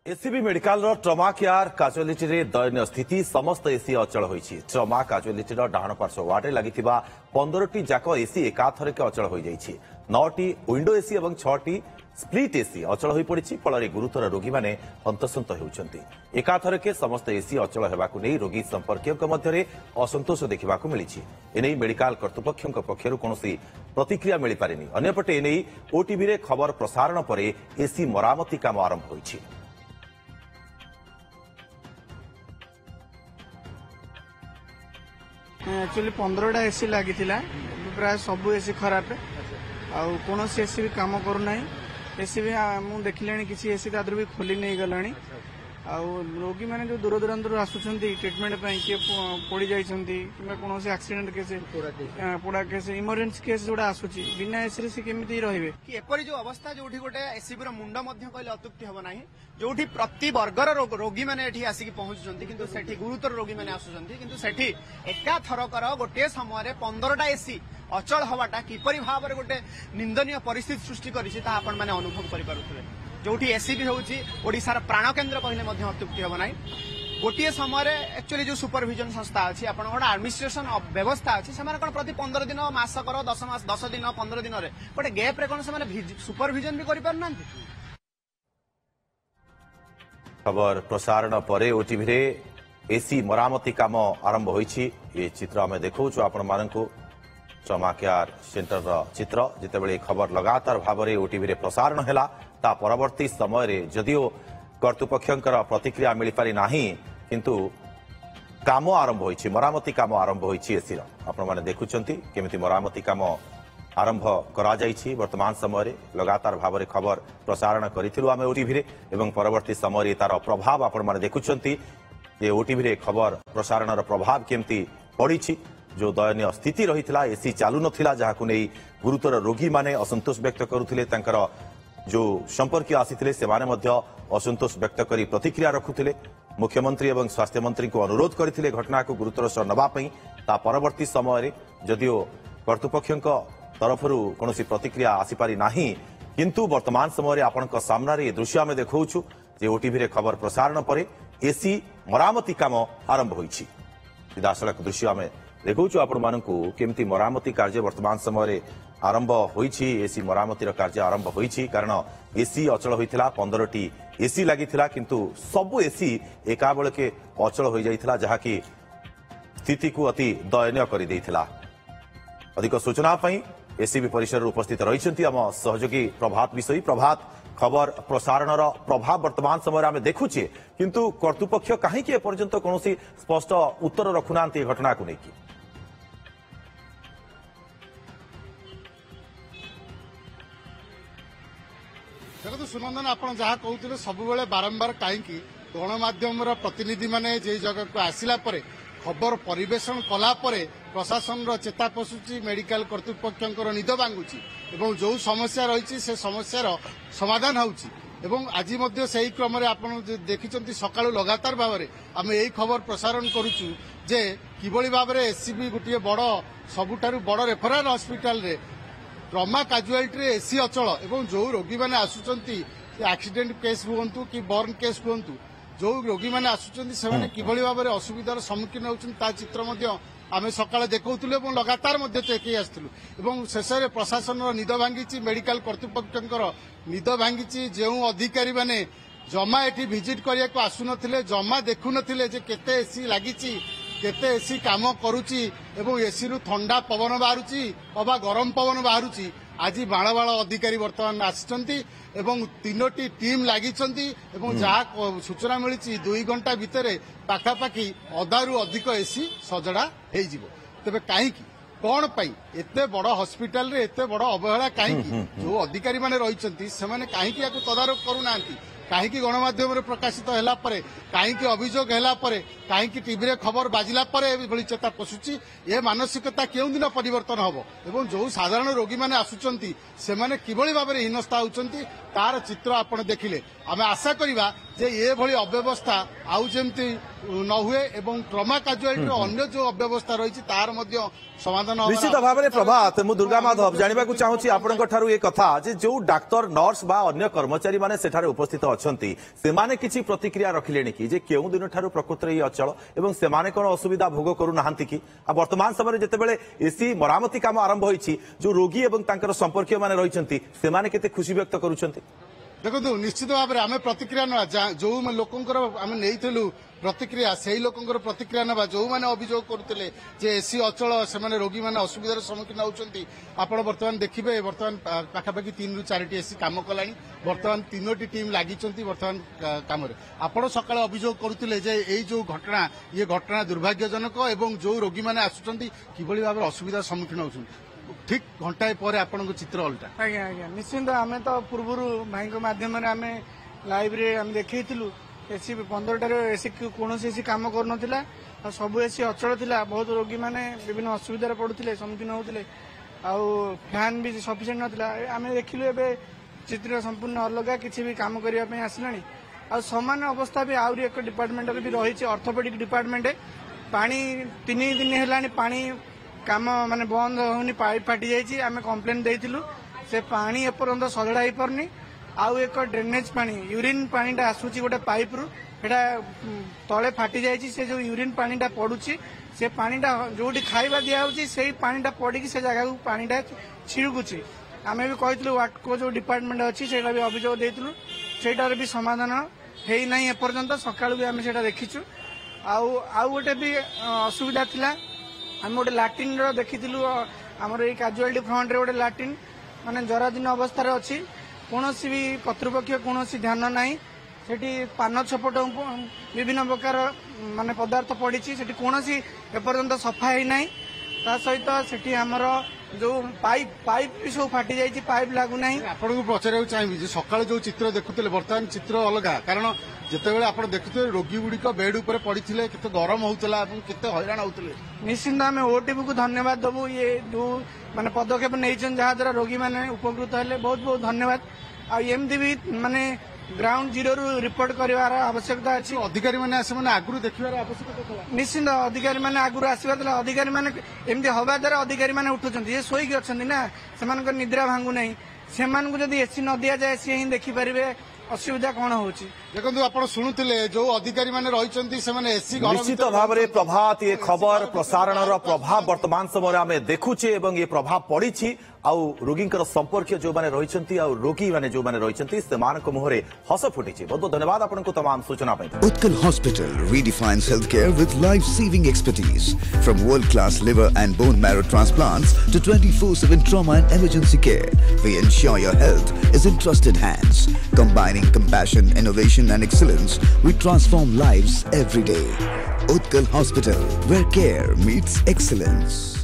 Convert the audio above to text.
ACB medical trauma care casualty रे दयनीय स्थिति समस्त एसी अचल होईछि। ट्रमा काजुआलिटी डाहाण पार्श्व वार्ड लगी 15टी जाक एसी एकाथरके अचल हो जाइछि। 9टी विंडो एसी और 6टी स्प्लिट एसी अचल हो पड़ी फल गुरुतर रोगी मैंने हंतसंत होउछन्ति। एकाथरके समस्त एसी अचल हेबाकु नै रोगी संपर्क मध्य असंतोष देखा मिली। एने मेडिकल कर्तृपक्ष पक्षर कौन प्रतिक्रिया मिल पारेनि। अन्यपटे एने ओटीवी रे खबर प्रसारण पर एसी मरामती काम आरंभ होइछि। एक्चुअली 15टा एसी लगी प्राय सब एसी खराब कौन एसी भी कम करना एसी भी मुझे देखिले किसी एसी तादर भी खोली नहीं गला रोगी मैंने जो दूर दूरांत आसुंच ट्रिटमेंट किए पड़ जाती कौन एक्सीडेंट केस पोड़ा केस इमरजेंसी केस जोड़ा आसूची बिना एसी से केमी रे कि एपरी जो अवस्था जो गोटे एसीबी मुंड कहले अत्युक्ति हम ना जो प्रति वर्गर रोगी मैंने आसिक पहुंचुंट कि सेठी गुरुतर रोगी मैंने आसुंच कि एका थरकर गोटे समय 15टा एसी अचल हवाटा किपरि भाव में गोटे निंदनीय परिस्थिति सृष्टि करिछि ता आपण माने अनुभव करि पारुथिबे। जोठी एसीबी होउछि ओडिसार प्राण केन्द्र कहले मध्ये अत्युक्ति हम नाही। गोटे समय एक्चुअली जो सुपरविजन संस्था अच्छी आप एडमिनिस्ट्रेशन व्यवस्था अच्छी से प्रति 15 दिन मासकर 10 मास 10 दिन 15 दिन गोटे गैप रे कौन से सुपरविजन भी करें। खबर प्रसारण पर ओटीवी रे एसी मरामती काम आरंभ होइछि। ये चित्र आम देखु आपण मानकु ट्रमा केयर सेंटर चित्र जितेबाला खबर लगातार भाव में ओटीवी रे प्रसारण हैला ता परवर्ती समय रे जदिओ कर्तृपक्षंकर प्रतिक्रिया मिल पारि नाही किंतु काम आरंभ होइछि मरामती काम आरंभ होइछि। एसी आपण माने देखुचंती केमिति मरामती काम आरंभ करा जाइछि। वर्तमान समय रे लगातार भाव में खबर प्रसारण करिथिलु आमे ओटीवी रे एवं परवर्ती समय रे तार प्रभाव आपण माने देखुचंती जे ओटीवी रे खबर प्रसारण प्रभाव केमिति पड़िछि। जो दयनीय स्थिति रही एसी चालू नथिला जहाकु नै गुरुतर रोगी माने असंतोष व्यक्त करुथिले। तांकर जो संपर्क आसीथिले से माने मध्य असंतोष व्यक्त करी प्रतिक्रिया रखुथिले। मुख्यमंत्री एवं स्वास्थ्य मंत्री को अनुरोध करथिले घटना को गुरुतर सह नबा पई ता परवर्ती समय रे जदिओ कर्तृपक्षक तरफरु कोनोसी प्रतिक्रिया आसी पारि नाही किंतु वर्तमान समय रे आपनक सामना रे दृश्य आमे देखौछु जे ओटीवी रे खबर प्रसारण पर एसी मरामती काम आरंभ होइछि। सीधासलख दृश्य आमे देखौछु आपण मानकु केमती मरामती कार्य वर्तमान समय रे आरंभ होइछि। एसी मरामती कार्य आरंभ होइछि कारण एसी अचल होइथिला 15टी एसी लागिथिला किंतु सब एसी एका बेलके अचल हो जाइथिला जहाकि स्थिति को अति दयनीय करि दैथिला। अधिक सूचना पई एसीबी परिसर उपस्थित रहिसंती हम सहयोगी प्रभात विषयी। प्रभात खबर प्रसारण प्रभाव वर्तमान समय आम देखुचे किंतु कर्तृपक्ष कहीं एपर्यंत कौन स्पष्ट उत्तर रखुना घटना को लेकिन देखो सुनंदन आप जहाँ कहते सब बारंबार कहीं गणमाध्यम प्रतिनिधि माने जे जगह को आसला खबर परिवेशन कलापर प्रशासन चेता पशुची मेडिकल कर्तृपक्षर निद भांगुची एवं जो समस्या रही से समस्यार समाधान होउची एवं आज से क्रम आप देखिं सकाळु लगातार भाव में आम यही खबर प्रसारण करुचु जे किभली भाव में एसीबी गोटे बड़ सबुठारु बड़ रेफराल हॉस्पिटल रे ट्रमा काजुआलिटी रे एसी अचल एवं जो रोगी मैंने आसुचंती एक्सीडेंट केस हुंतु कि बर्न केस हुंतु जो रोगी मैंने आसुचंती से किभली भाव में असुविधार सम्मुखीन होउछन ता चित्र मध्य आमे सकाळे देखौथुलु एवं लगातार मध्य देखि आसथुलु एवं शेष में प्रशासन निद भांगी मेडिकल कर्तृपक्षर निद भांगी जो अधिकारी माने जमा एठी विजिट करिया को आसुनथिले जमा देखु नथिले जे केते एसी लागिची केते एसी काम करुची एवं एसी रु ठंडा पवन बाहरुची अबा गरम पवन बाहरुची। आज बाण बाण अधिकारी वर्तमान आसिचंती एवं 3टी टीम लागिचंती एवं जहाँ सूचना मिली 2 घंटा भितर पाखापाखि अधारू अधिक एसी सजड़ा हो तेबे कहीं कौन पाई एते बड़ हॉस्पिटल रे एते बड़ अवहेला कहीं जो अधिकारी माने रहिचंती से माने कहीं या तदारख करूना कहीं गणमाध्यम प्रकाशित है कहीं अभियोग है कहीं टीवी रे खबर बाजिला चेता पशुची ये मानसिकता केउ दिन परिवर्तन हम एवं जो साधारण रोगी मैंने आसुचंती से माने किभली भाव में हीनस्था होउचंती तार चित्र आपण देखिले आमे आशा करिबा जे ये भली अव्यवस्था आउ जेमती न हुए एवं ट्रमा काजुआलिटी अन्य जो अव्यवस्था रही तार मध्य समाधान होबार निश्चित भाव में प्रभात मु दुर्गा माधव जानवा चाहूँगी आपंक ठारू ये कथा जे जो डाक्तर नर्स बा अन्य कर्मचारी माने सेठारे उपस्थित अछंती सेमाने किछि प्रतिक्रिया रखिलेनि कि जे केउ दिन ठारू प्रकृति ये अचल एवं सेमाने कोन असुविधा भोग करू नाहंती कि आ वर्तमान समय जेतेबेले एसी मरामती काम आरंभ होईछि जो रोगी एवं तांकर संपर्कीय माने रहिसंती सेमाने केते खुशी व्यक्त करूछंती देखो निश्चित भाव में आम प्रतिक्रिया ना जो लोकंकर आम नहीं प्रतिक्रिया से लोकंकर प्रतिक्रिया ना जो मैंने अभियोग करते एसी अचल से रोगी मैंने असुविधार सम्मुखीन होती आप बर्तमान देखिए बर्तमान पाखापाखि 3 ରୁ 4ଟି एसी कम कला बर्तमान 3ଟି टीम लगी बर्तमान कम आपण सका अभियोग करते जो घटना ये घटना दुर्भाग्यजनक एवं जो रोगी मैंने आसुंच किभली भाव असुविधार सम्मुखीन होती ठीक घंटाए पर आपण चित्र अलटा आज्ञा आज्ञा निश्चिंत आम तो पूर्व भाई माध्यम आम लाइव रे आम देखु एसी 15टार एसी कौन एसी कम कर सब एसी अचल थिला बहुत रोगी मैंने विभिन्न असुविधार पड़ुले सम्मुखीन होते फैन भी सफिसीयंट नाला आम देखिलु ए चित्र संपूर्ण अलग किसी भी कम करने आसला आ सामान अवस्था भी आहरी एक डिपार्टमेंट भी रही ऑर्थोपेडिक डिपार्टमेंट पानी 3 दिन है पानी काम माने बंद होनी पाइप फाटी जाइए आम कम्प्लेन देइथिलु से पानी एपर्यंत सजड़ा हो पारनी आउ एक ड्रेनेज पानी यूरिन पानीटा आसूची गोटे पाइप रु एटा तले फाटी जाइए से जो यूरिन पानीटा पड़ुची से पानीटा जोटी खाइबा दिया होची से पानीटा पड़ी से जगह को पानीटा छिड़कुची आम भी कहलु वाटको जो डिपार्टमेंट अच्छी से भी अभियोग देइथिलु सेटार भी समाधान है ना एपर्यंत सकाळु भी आम सेटा देखिछु आउ गोटे भी असुविधा थिला आम गोटे लाट्रिन देखी आमर ये काजुआलिटी फ्रंट रे गोटे लाट्रिन माने जराजीर्ण अवस्था अच्छी कौन भी कर्तृपक्ष कौन ध्यान ना सेठी पान छपट विभिन्न प्रकार माने पदार्थ पड़ी से कौन एपर्यंत सफा है ना ता सहित सेठी आमर जो पाइप भी सब फाटी जाइए पाइप लागूना आपको पचार चाहिए सकाल जो चित्र देखुले बर्तमान चित्र अलग कारण जितेबाला आप देखुए रोगी गुड़िक बेड उपर पड़ी केते गरम होता केते हैरान होते निश्चिंत आम ओटीवी को धन्यवाद देवु ये जो माने पदक्षेप नहीं जहाद्वारा रोगी मैंने उपकृत हेले बहुत बहुत धन्यवाद आमती भी माने ग्राउंड जीरो रु रिपोर्ट करार आवश्यकता अच्छी अधिकारी मैंने आगुरी देखिबार आवश्यकता निश्चिंत अधिकारी मैंने आगुरी आसबार अधिकारी मैंने एमती हवा द्वारा अधिकारी मैंने उठुंट ये शोक अच्छा ना से निद्रा भांगू ना से जब एसी न दि जाए सी ही देखिपारे असुविधा कौन होची देखो आप शुणुले जो अधिकारी मैंने रही एसी निश्चित भाव में प्रभात ये खबर प्रसारण प्रभाव वर्तमान समय आम देखुचे और ये प्रभाव पड़ी आउ रोगी संपर्क जो मैंने रही रोगी मैंने जो मैंने रही मुहरे हस फुटी बहुत बहुत धन्यवाद आपको तमाम सूचना Utkal Hospital redefines healthcare with life-saving expertise. From world-class liver and bone marrow transplants to 24/7 trauma and emergency care, we ensure your health is in trusted hands. Combining compassion, innovation and excellence, we transform lives every day. Utkal Hospital, where care meets excellence.